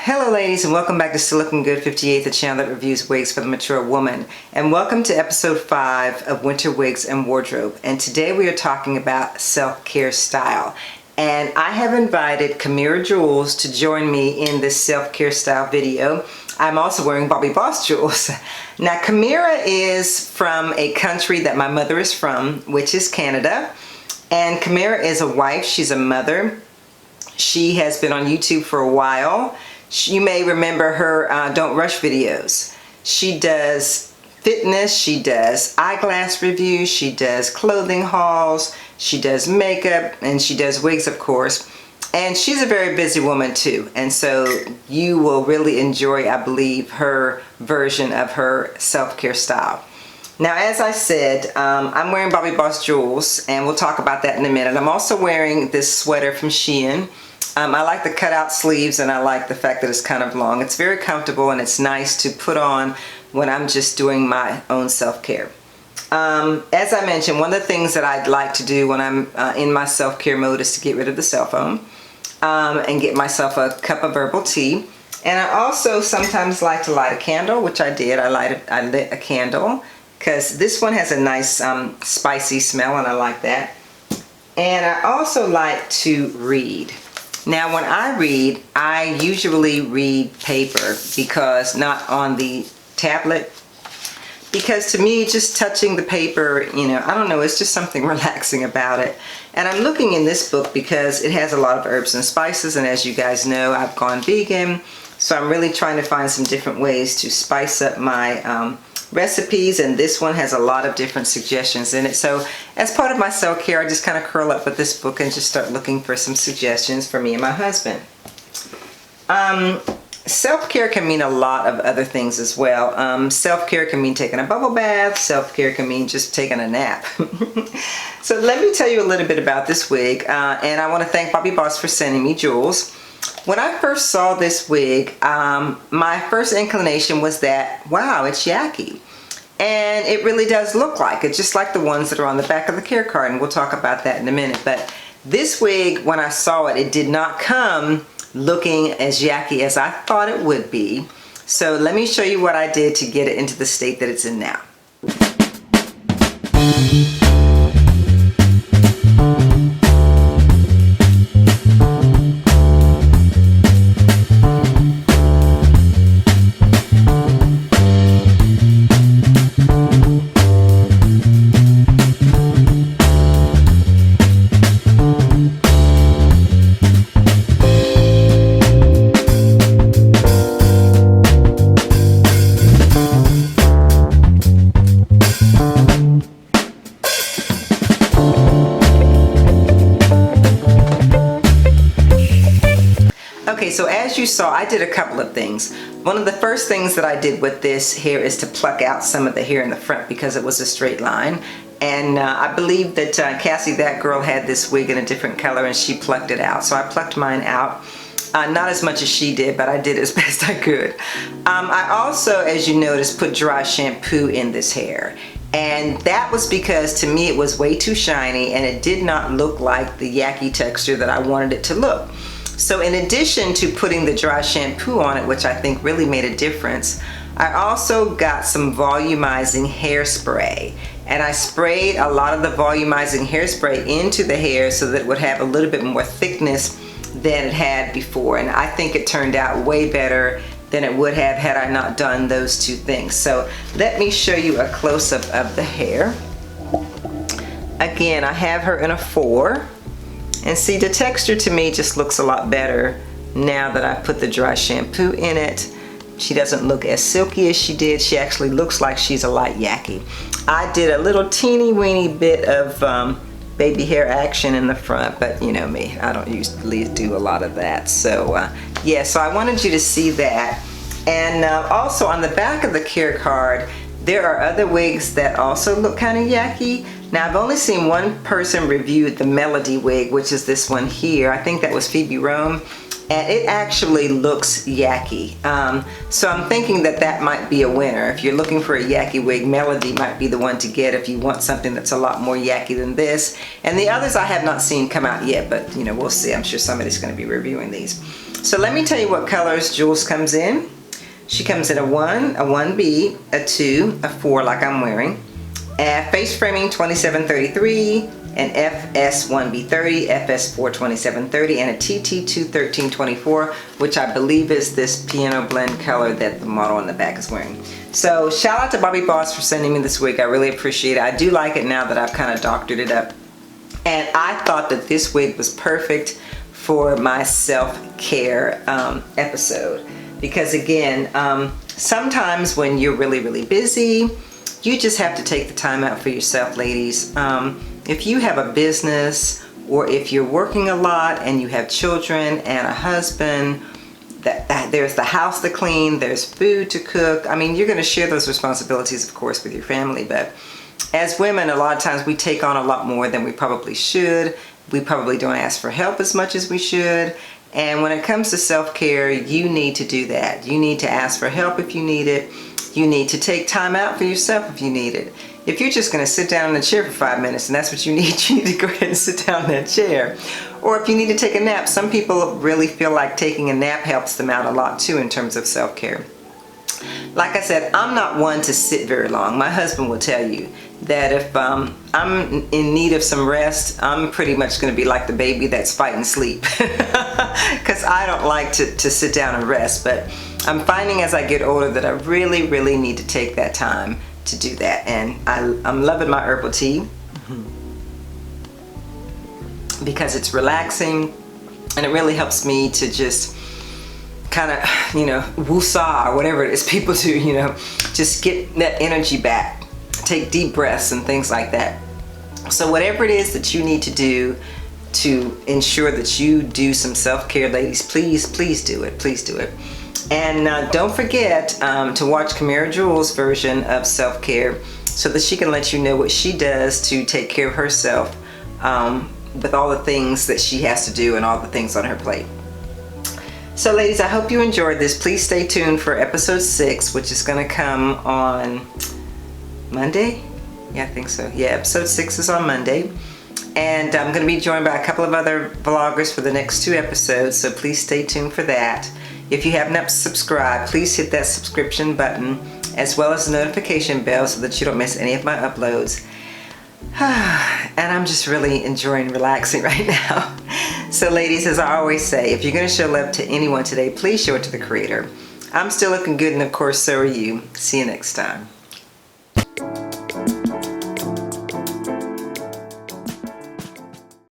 Hello ladies, and welcome back to Still Looking Good 58, the channel that reviews wigs for the mature woman. And welcome to episode 5 of Winter Wigs and Wardrobe. And today we are talking about self-care style. And I have invited Kimira Jewels to join me in this self-care style video. I'm also wearing Bobbi Boss jewels. Now Kimira is from a country that my mother is from, which is Canada. And Kimira is a wife, she's a mother. She has been on YouTube for a while. You may remember her Don't Rush videos. She does fitness, she does eyeglass reviews, she does clothing hauls, she does makeup, and she does wigs, of course. And she's a very busy woman too. And so you will really enjoy, I believe, her version of her self-care style. Now, as I said, I'm wearing Bobbi Boss jewels, and we'll talk about that in a minute. I'm also wearing this sweater from Shein. I like the cutout sleeves, and I like the fact that it's kind of long. It's very comfortable, and it's nice to put on when I'm just doing my own self-care. As I mentioned, one of the things that I'd like to do when I'm in my self-care mode is to get rid of the cell phone and get myself a cup of herbal tea. And I also sometimes like to light a candle, which I did. I lit a candle because this one has a nice spicy smell, and I like that. And I also like to read. Now when I read, I usually read paper, because not on the tablet, because to me just touching the paper, you know, I don't know, it's just something relaxing about it. And I'm looking in this book because it has a lot of herbs and spices, and as you guys know, I've gone vegan, so I'm really trying to find some different ways to spice up my recipes, and this one has a lot of different suggestions in it. So as part of my self-care, I just kind of curl up with this book and just start looking for some suggestions for me and my husband. Self-care can mean a lot of other things as well. Self-care can mean taking a bubble bath. Self-care can mean just taking a nap. So let me tell you a little bit about this wig, and I want to thank Bobbi Boss for sending me Jules. When I first saw this wig, my first inclination was that, wow, it's yaki. And it really does look like it, just like the ones that are on the back of the care card, and we'll talk about that in a minute. But this wig, when I saw it, it did not come looking as yaki as I thought it would be. So let me show you what I did to get it into the state that it's in now. Okay, so as you saw, I did a couple of things. One of the first things that I did with this hair is to pluck out some of the hair in the front because it was a straight line. And I believe that Cassie, that girl, had this wig in a different color and she plucked it out. So I plucked mine out. Not as much as she did, but I did as best I could. I also, as you noticed, put dry shampoo in this hair. And that was because to me it was way too shiny and it did not look like the yaki texture that I wanted it to look. So in addition to putting the dry shampoo on it, which I think really made a difference, I also got some volumizing hairspray. And I sprayed a lot of the volumizing hairspray into the hair so that it would have a little bit more thickness than it had before. And I think it turned out way better than it would have had I not done those two things. So let me show you a close-up of the hair. Again, I have her in a 4. And see, the texture to me just looks a lot better now that I put the dry shampoo in it. She doesn't look as silky as she did. She actually looks like she's a light yaki. I did a little teeny weeny bit of baby hair action in the front, but you know me, I don't usually do a lot of that. So yeah, so I wanted you to see that. And also on the back of the care card, there are other wigs that also look kind of yaki. Now I've only seen one person review the Melody wig, which is this one here. I think that was Phoebe Rome. and it actually looks yucky. So I'm thinking that that might be a winner. If you're looking for a yucky wig, Melody might be the one to get if you want something that's a lot more yucky than this. And the others I have not seen come out yet, but you know, we'll see. I'm sure somebody's going to be reviewing these. So let me tell you what colors Jules comes in. She comes in a 1, a 1B, a 2, a 4 like I'm wearing, a face framing 2733, an FS1B30, FS4 2730, and a TT2 1324, which I believe is this piano blend color that the model in the back is wearing. So shout out to Bobbi Boss for sending me this wig. I really appreciate it. I do like it now that I've kind of doctored it up. And I thought that this wig was perfect for my self-care episode. Because again, sometimes when you're really busy, you just have to take the time out for yourself, ladies. If you have a business, or if you're working a lot and you have children and a husband, there's the house to clean, there's food to cook. I mean, you're going to share those responsibilities, of course, with your family. But as women, a lot of times we take on a lot more than we probably should. We probably don't ask for help as much as we should. And when it comes to self-care, you need to do that. You need to ask for help if you need it. You need to take time out for yourself if you need it. If you're just going to sit down in a chair for 5 minutes and that's what you need to go ahead and sit down in that chair. Or if you need to take a nap, some people really feel like taking a nap helps them out a lot too in terms of self-care. Like I said, I'm not one to sit very long. My husband will tell you that if I'm in need of some rest, I'm pretty much going to be like the baby that's fighting sleep. Because I don't like to sit down and rest. But I'm finding as I get older that I really need to take that time to do that. And I'm loving my herbal tea because it's relaxing and it really helps me to just kind of, you know, woo-saw or whatever it is people do, you know, just get that energy back, take deep breaths and things like that. So whatever it is that you need to do to ensure that you do some self-care, ladies, please do it. Please do it. And don't forget to watch Kimira Jewels' version of self-care so that she can let you know what she does to take care of herself with all the things that she has to do and all the things on her plate. So ladies, I hope you enjoyed this. Please stay tuned for episode 6, which is going to come on Monday. Yeah, I think so. Yeah, episode 6 is on Monday. And I'm going to be joined by a couple of other vloggers for the next 2 episodes, so please stay tuned for that. If you have not subscribed, please hit that subscription button as well as the notification bell so that you don't miss any of my uploads. And I'm just really enjoying relaxing right now. So ladies, as I always say, if you're going to show love to anyone today, please show it to the Creator. I'm still looking good, and of course so are you. See you next time.